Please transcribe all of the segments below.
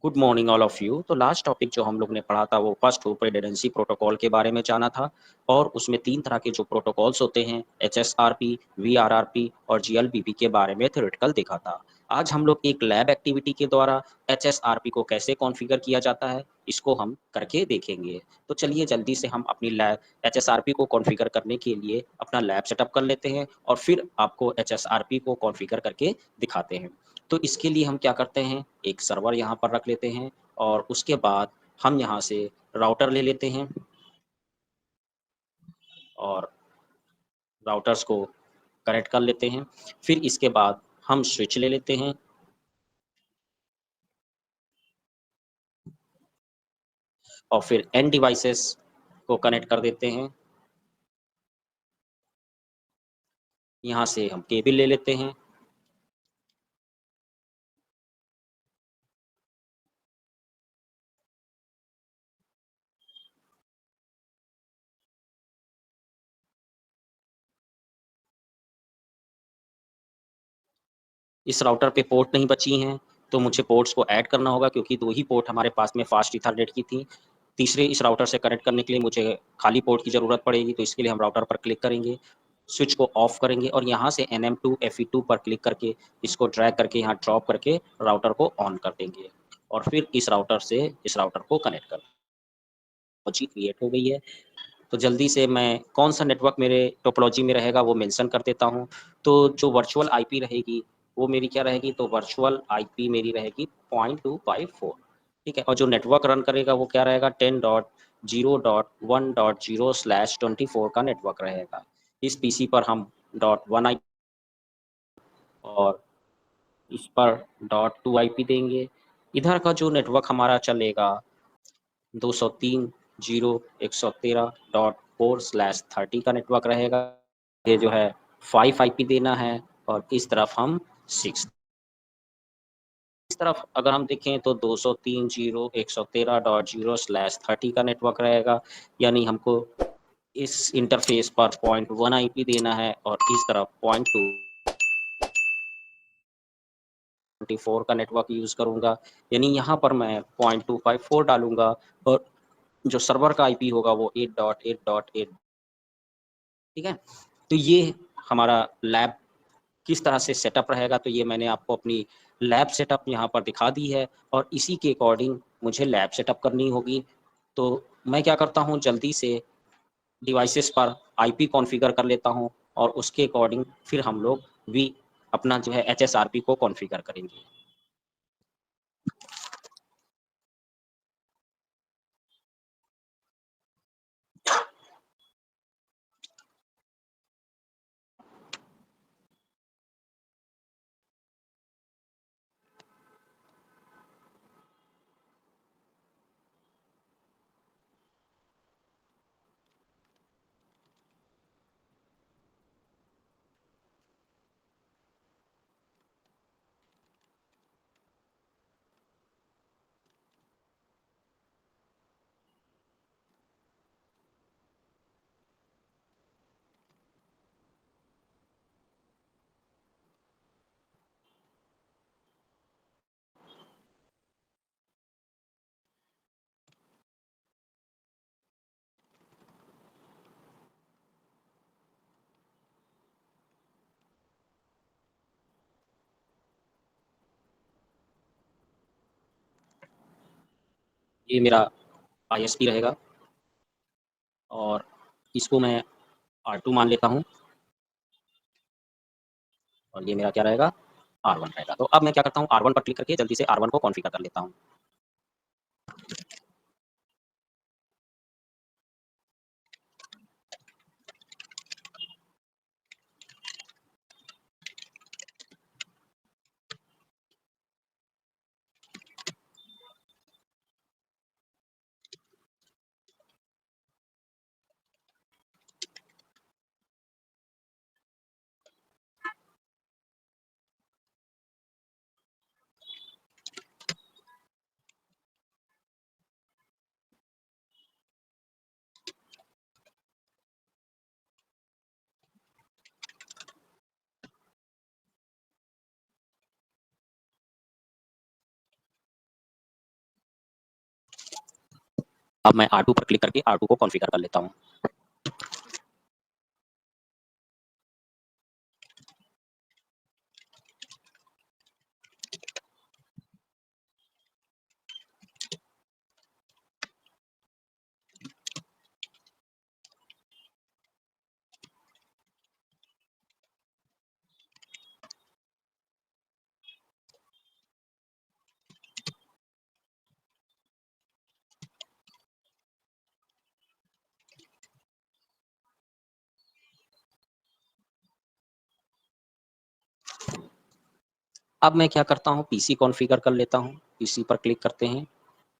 Good morning all of you. तो last topic जो हम लोग ने पढ़ा था वो फर्स्ट हुप रिडंडेंसी प्रोटोकॉल के बारे में जाना था और उसमें तीन तरह के जो प्रोटोकॉल्स होते हैं HSRP, VRRP और GLBP के बारे में थ्योरेटिकल देखा था। आज हम लोग एक लैब एक्टिविटी के द्वारा HSRP को कैसे कॉन्फ़िगर किया जाता है इसको हम करके देखेंगे। तो चलिए जल्दी से हम अपनी लैब HSRP को कॉन्फ़िगर करने के लिए अपना लैब सेटअप कर लेते हैं और फिर आपको HSRP को कॉन्फ़िगर करके दिखाते हैं। तो इसके लिए हम क्या करते हैं, एक सर्वर यहाँ पर रख लेते हैं और उसके बाद हम यहाँ से राउटर ले लेते हैं और राउटर्स को कनेक्ट कर लेते हैं। फिर इसके बाद हम स्विच ले लेते हैं और फिर एंड डिवाइसेस को कनेक्ट कर देते हैं। यहाँ से हम केबल ले लेते हैं इस राउटर पे पोर्ट नहीं बची हैं तो मुझे पोर्ट्स को ऐड करना होगा क्योंकि दो ही पोर्ट हमारे पास में फास्ट ईथरनेट की थी। तीसरे इस राउटर से कनेक्ट करने के लिए मुझे खाली पोर्ट की ज़रूरत पड़ेगी, तो इसके लिए हम राउटर पर क्लिक करेंगे, स्विच को ऑफ करेंगे और यहाँ से NM2 FE2 पर क्लिक करके इसको ड्रैग करके यहाँ ड्रॉप करके राउटर को ऑन कर देंगे और फिर इस राउटर से इस राउटर को कनेक्ट कर टोपोलॉजी क्रिएट हो गई है। तो जल्दी से मैं कौन सा नेटवर्क मेरे टोपोलॉजी में रहेगा वो मेंशन कर देता हूँ। तो जो वर्चुअल आईपी रहेगी वो मेरी क्या रहेगी, तो वर्चुअल आईपी मेरी रहेगी 0.254, ठीक है। और जो नेटवर्क रन करेगा वो क्या रहेगा, 10.0.1.0/24 का नेटवर्क रहेगा। इस पीसी पर हम .1 IP और इस पर .2 IP देंगे। इधर का जो नेटवर्क हमारा चलेगा 203.0.113.4/30 का नेटवर्क रहेगा। ये जो है 5 IP देना है और इस तरफ हम 6। इस तरफ अगर हम देखें तो 203.0.113.0/30 का नेटवर्क रहेगा, यानी हमको इस इंटरफेस पर 0.1 IP देना है और इस तरफ 0.224 का नेटवर्क यूज़ करूँगा, यानी यहाँ पर मैं 0.254 डालूँगा और जो सर्वर का आईपी होगा वो 8.8.8, ठीक है। तो ये हमारा लैब किस तरह से सेटअप रहेगा, तो ये मैंने आपको अपनी लैब सेटअप यहाँ पर दिखा दी है और इसी के अकॉर्डिंग मुझे लैब सेटअप करनी होगी। तो मैं क्या करता हूँ, जल्दी से डिवाइसेस पर आईपी कॉन्फ़िगर कर लेता हूँ और उसके अकॉर्डिंग फिर हम लोग भी अपना जो है HSRP को कॉन्फ़िगर करेंगे। ये मेरा ISP रहेगा और इसको मैं R2 मान लेता हूँ और ये मेरा क्या रहेगा, R1 रहेगा। तो अब मैं क्या करता हूँ, R1 पर क्लिक करके जल्दी से R1 को कॉन्फ़िगर कर लेता हूँ। अब मैं R2 पर क्लिक करके R2 को कॉन्फ़िगर कर लेता हूँ। अब मैं क्या करता हूँ, पीसी कॉन्फ़िगर कर लेता हूँ। पीसी पर क्लिक करते हैं,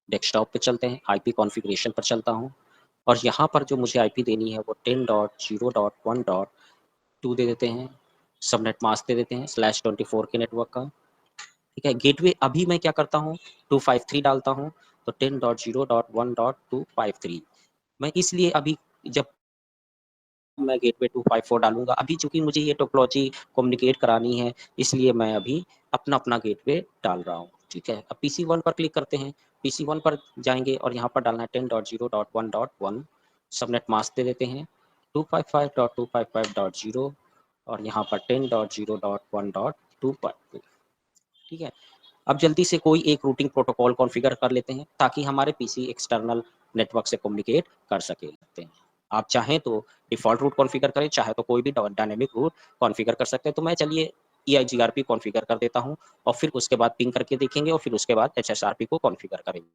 डेस्कटॉप पे चलते हैं, आईपी कॉन्फ़िगरेशन पर चलता हूँ और यहाँ पर जो मुझे आईपी देनी है वो 10.0.1.2 दे देते हैं। सबनेट मास्क दे देते हैं /24 के नेटवर्क का। ठीक है, गेटवे अभी मैं क्या करता हूँ, 253 डालता हूँ, तो 10.0.1.253 मैं इसलिए अभी जब मैं गेटवे 254 डालूँगा, अभी चूँकि मुझे ये टोपोलॉजी कम्युनिकेट करानी है, इसलिए मैं अभी अपना-अपना गेटवे डाल रहा हूँ, ठीक है। अब पीसी 1 पर क्लिक करते हैं, पीसी 1 पर जाएँगे और यहाँ पर डालना है 10.0.1.1 सबनेट मास्क दे देते हैं, 255.255.0 और यहाँ पर 10.0.1.2 ठीक है। अब जल्दी से कोई एक रूटिंग प्रोटोकॉल कॉन्फ़िगर कर लेते हैं ताकि हमारे पीसी एक्सटर्नल नेटवर्क से कम्युनिकेट कर सके सकते हैं। आप चाहें तो डिफ़ॉल्ट रूट कॉन्फ़िगर करें, चाहे तो कोई भी डायनामिक रूट कॉन्फ़िगर कर सकते हैं। तो मैं चलिए EIGRP कॉन्फ़िगर कर देता हूँ और फिर उसके बाद पिंग करके देखेंगे और फिर उसके बाद HSRP को कॉन्फ़िगर करेंगे।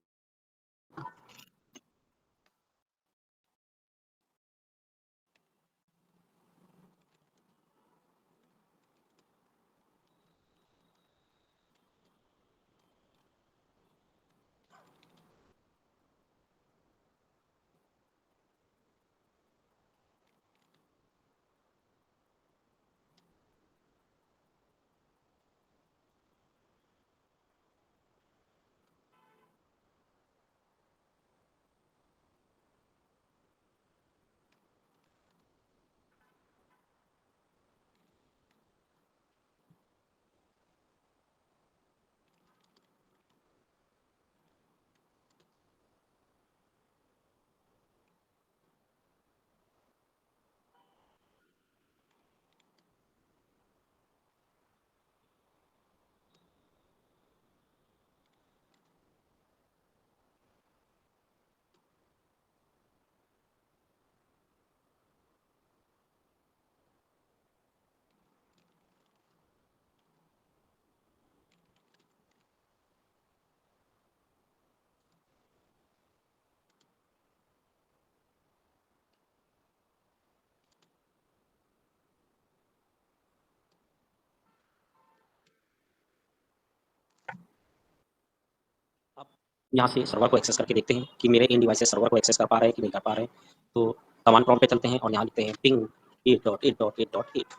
अब यहाँ से सर्वर को एक्सेस करके देखते हैं कि मेरे इन डिवाइसेस सर्वर को एक्सेस कर पा रहे हैं कि नहीं कर पा रहे हैं। तो कमांड प्रॉम्प्ट पे चलते हैं और यहाँ लिखते हैं पिंग 8.8.8.8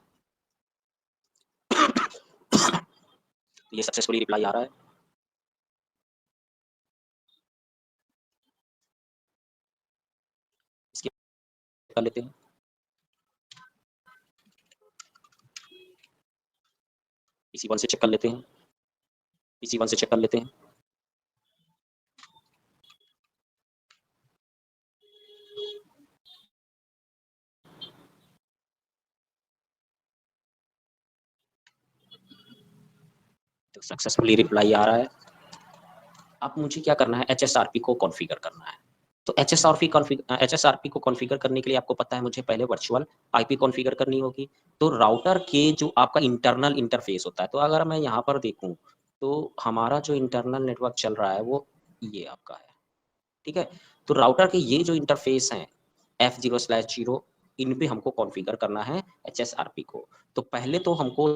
ये सक्सेसफुली रिप्लाई आ रहा है। इसके कर लेते हैं, पीसी 1 से चेक कर लेते हैं, पीसी 1 से चेक कर लेते हैं। तो सक्सेसफुली रिप्लाई आ रहा है। अब मुझे क्या करना है, HSRP को कॉन्फ़िगर करना है। तो HSRP को कॉन्फ़िगर करने के लिए आपको पता है मुझे पहले वर्चुअल आईपी कॉन्फ़िगर करनी होगी। तो राउटर के जो आपका इंटरनल इंटरफ़ेस होता है, तो अगर मैं यहाँ पर देखूँ, तो हमारा जो इंटरनल नेटवर्क चल रहा है वो ये आपका है, ठीक है? तो राउटर के ये जो इंटरफ़ेस हैं F0/0 इन पे हमको कॉन्फ़िगर करना है HSRP को। तो पहले तो हमको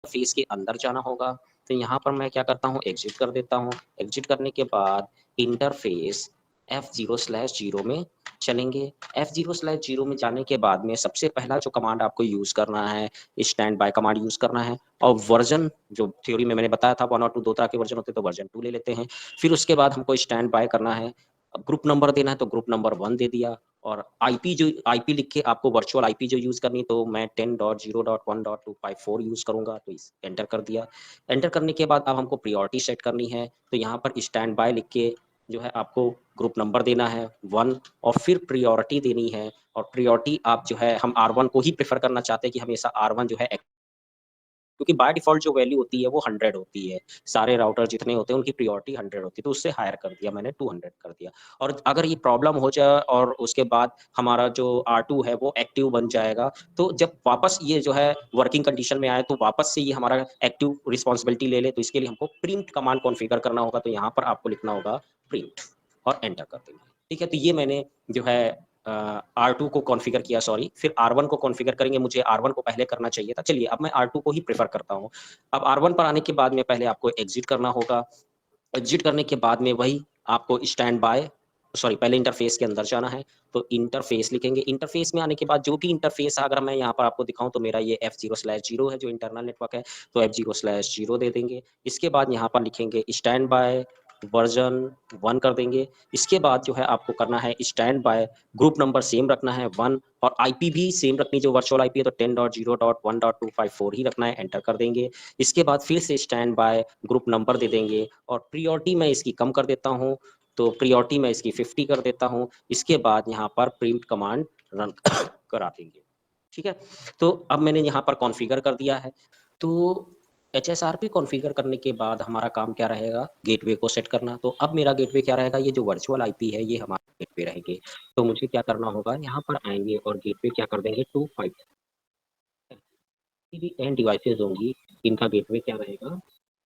फेस के अंदर जाना होगा। तो यहाँ पर मैं क्या करता हूँ, एग्ज़िट कर देता हूँ। एग्ज़िट करने के बाद इंटरफ़ेस F0/0 में चलेंगे। F0/0 में जाने के बाद में सबसे पहला जो कमांड आपको यूज़ करना है, स्टैंड बाय कमांड यूज़ करना है और वर्ज़न जो थ्योरी में मैंने बताया था 1 और 2 दो तरह के वर्ज़न होते हैं, तो वर्ज़न 2 ले लेते हैं। फिर उसके बाद हमको स्टैंड बाय करना है। ग्रुप नंबर देना है तो ग्रुप नंबर 1 दे दिया और आईपी लिख के आपको वर्चुअल आईपी जो यूज़ करनी, तो मैं 10.0.1.254 यूज़ करूँगा, तो इस एंटर कर दिया। एंटर करने के बाद अब हमको प्रायोरिटी सेट करनी है, तो यहाँ पर स्टैंड बाय लिख के जो है आपको ग्रुप नंबर देना है 1 और फिर प्रायोरिटी देनी है और प्रायोरिटी आप जो है हम R1 को ही प्रेफ़र करना चाहते हैं कि हमेशा R1 जो है क्योंकि बाय डिफ़ॉल्ट जो वैल्यू होती है वो 100 होती है। सारे राउटर जितने होते हैं उनकी प्रायोरिटी 100 होती है, तो उससे हायर कर दिया मैंने 200 कर दिया। और अगर ये प्रॉब्लम हो जाए और उसके बाद हमारा जो R2 है वो एक्टिव बन जाएगा, तो जब वापस ये जो है वर्किंग कंडीशन में आए तो वापस से ये हमारा एक्टिव रिस्पॉन्सिबिलिटी ले ले, तो इसके लिए हमको प्रिंट कमांड कॉन्फ़िगर करना होगा, तो यहाँ पर आपको लिखना होगा प्रिंट और एंटर कर देंगे। ठीक है, तो ये मैंने जो है R2 को कॉन्फ़िगर किया सॉरी, फिर R1 को कॉन्फ़िगर करेंगे, मुझे R1 को पहले करना चाहिए था। चलिए अब मैं R2 को ही प्रेफ़र करता हूँ। अब R1 पर आने के बाद में पहले आपको एग्ज़िट करना होगा। एग्ज़िट करने के बाद में वही आपको स्टैंड बाय सॉरी पहले इंटरफ़ेस के अंदर जाना है, तो इंटरफ़ेस लिखेंगे। इंटरफ़ेस में आने के बाद जो भी इंटरफ़ेस अगर मैं यहाँ पर आपको दिखाऊँ तो मेरा ये F0/0 है जो इंटरनल नेटवर्क है, तो F0/0 दे देंगे। इसके बाद यहाँ पर लिखेंगे स्टैंड बाय वर्ज़न 1 कर देंगे। इसके बाद जो है आपको करना है stand by group number same रखना है 1 और आईपी भी सेम रखनी जो वर्चुअल आईपी है तो 10.0.1.254 ही रखना है, एंटर कर देंगे। इसके बाद फिर से स्टैंड बाय ग्रुप नंबर दे देंगे और प्रायोरिटी मैं इसकी कम कर देता हूँ, तो प्रायोरिटी मैं इसकी 50 कर देता हूँ। इसके बाद यहाँ पर प्रिंट कमांड रन करा देंगे। ठीक है? तो अब मैंने यहाँ पर कॉन्फ़िगर कर दिया है। तो एचएसआरपी कॉन्फ़िगर करने के बाद हमारा काम क्या रहेगा? गेटवे को सेट करना। तो अब मेरा गेटवे क्या रहेगा? ये जो वर्चुअल आईपी है, ये हमारा गेटवे रहेंगे। तो मुझे क्या करना होगा? यहाँ पर आएँगे और गेटवे क्या कर देंगे 25 भी एंड डिवाइसेज़ होंगी, इनका गेटवे क्या रहेगा?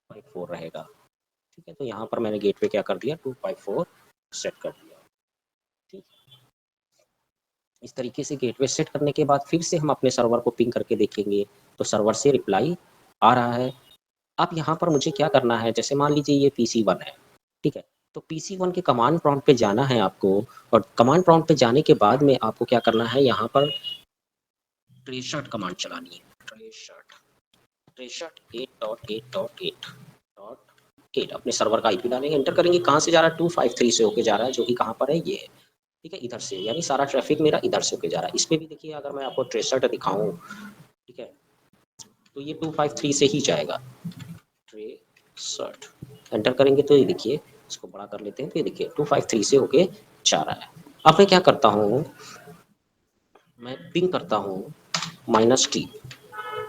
54 रहेगा। ठीक है? तो यहाँ पर मैंने गेटवे क्या कर दिया? 254 सेट कर दिया। ठीक। इस तरीके से गेटवे सेट करने के बाद फिर से हम अपने सर्वर को पिंग करके देखेंगे, तो सर्वर से रिप्लाई आ रहा है। अब यहाँ पर मुझे क्या करना है, जैसे मान लीजिए ये PC1 है, ठीक है? तो PC1 के कमांड प्रॉम्प्ट पे जाना है आपको और कमांड प्रॉम्प्ट पे जाने के बाद में आपको क्या करना है, यहाँ पर ट्रेशर्ट कमांड चलानी है। ट्रेशर्ट 8.8.8 अपने सर्वर का आईपी डालेंगे, एंटर करेंगे, कहाँ से जा रहा है? 253 से होके जा रहा है, जो कि कहाँ पर है? ये है। ठीक है, इधर से, यानी सारा ट्रैफिक मेरा इधर से होके जा रहा है। इस पे भी देखिए अगर मैं आपको ट्रेशर्ट दिखाऊँ, ठीक है, तो ये 253 से ही जाएगा। ट्रेशर्ट एंटर करेंगे तो ये देखिए, इसको बड़ा कर लेते हैं, तो ये देखिए 253 से होके जा रहा है। अब मैं क्या करता हूँ, मैं पिंग करता हूँ -t,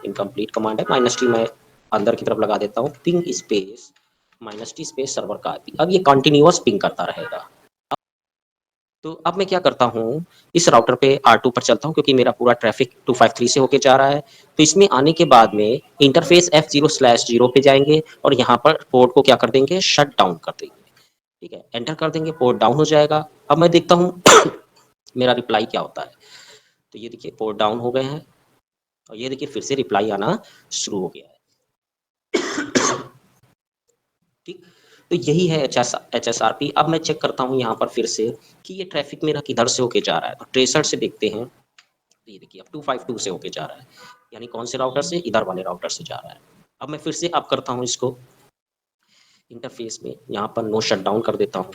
इनकम्प्लीट कमांड है, -t मैं अंदर की तरफ लगा देता हूँ, ping space -t space server का आईपी। अब ये कंटिन्यूअस पिंग करता रहेगा। तो अब मैं क्या करता हूँ, इस राउटर पे R2 पर चलता हूँ क्योंकि मेरा पूरा ट्रैफिक 253 से होके जा रहा है। तो इसमें आने के बाद में इंटरफ़ेस F0/0 पे जाएँगे और यहाँ पर पोर्ट को क्या कर देंगे, शट डाउन कर देंगे। ठीक है, एंटर कर देंगे, पोर्ट डाउन हो जाएगा। अब मैं देखता हूँ मेरा रिप्लाई क्या होता है। तो ये देखिए पोर्ट डाउन हो गए हैं और ये देखिए फिर से रिप्लाई आना शुरू हो गया है। ठीक, तो यही है एचएसआरपी। अब मैं चेक करता हूँ यहाँ पर फिर से कि ये ट्रैफिक मेरा किधर से होके जा रहा है, तो ट्रेसर से देखते हैं। तो ये देखिए अब 252 से होके जा रहा है, यानी कौन से राउटर से? इधर वाले राउटर से जा रहा है। अब मैं फिर से अब करता हूँ इसको इंटरफेस में, यहाँ पर नो शटडाउन कर देता हूँ।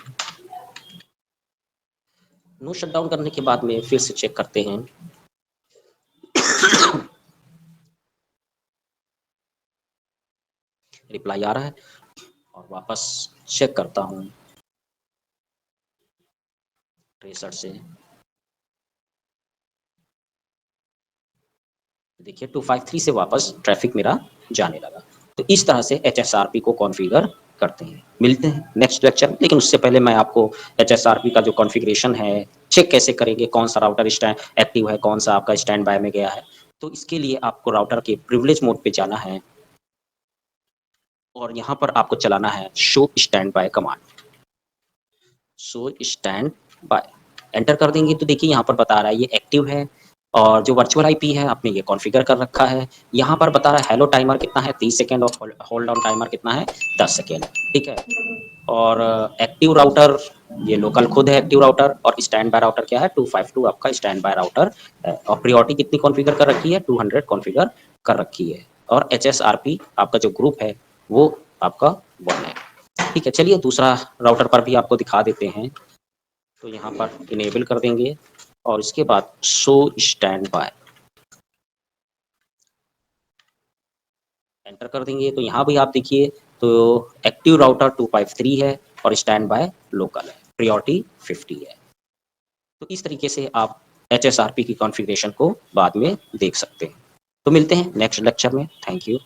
नो शटडाउन करने के बाद में फिर से चेक करते हैं। रिप्लाई आ रहा है और वापस चेक करता हूँ ट्रेसर से। देखिए 253 से वापस ट्रैफिक मेरा जाने लगा। तो इस तरह से एचएसआरपी को कॉन्फ़िगर करते हैं। मिलते हैं नेक्स्ट लेक्चर में, लेकिन उससे पहले मैं आपको एचएसआरपी का जो कॉन्फ़िगरेशन है, चेक कैसे करेंगे, कौन सा राउटर स्टैंड एक्टिव है, कौन सा आपका स्टैंड बाय में गया है। तो इसके लिए आपको राउटर के प्रिविलेज मोड पे जाना है और यहाँ पर आपको चलाना है show stand by command. Show stand by enter कर देंगे तो देखिए यहाँ पर बता रहा है ये एक्टिव है और जो वर्चुअल आईपी है आपने ये कॉन्फ़िगर कर रखा है। यहाँ पर बता रहा है हेलो टाइमर कितना है 30 सेकेंड और होल्ड डाउन टाइमर कितना है 10 सेकेंड। ठीक है, और एक्टिव राउटर ये लोकल खुद है एक्टिव राउटर और स्टैंड बाय राउटर क्या है 252 आपका स्टैंड बाय राउटर है और प्रायोरिटी कितनी कॉन्फ़िगर कर रखी है 200 कॉन्फ़िगर कर रखी है और एचएसआरपी आपका जो ग्रुप है वो आपका 1 है। ठीक है, चलिए दूसरा राउटर पर भी आपको दिखा देते हैं। तो यहाँ पर इनेबल कर देंगे और इसके बाद शो स्टैंड बाय एंटर कर देंगे तो यहाँ भी आप देखिए तो एक्टिव राउटर 253 है और स्टैंड बाय लोकल है। प्रायोरिटी 50 है। तो इस तरीके से आप HSRP की कॉन्फ़िगरेशन को बाद में देख सकते हैं। तो मिलते हैं नेक्स्ट लेक्चर में। Thank you.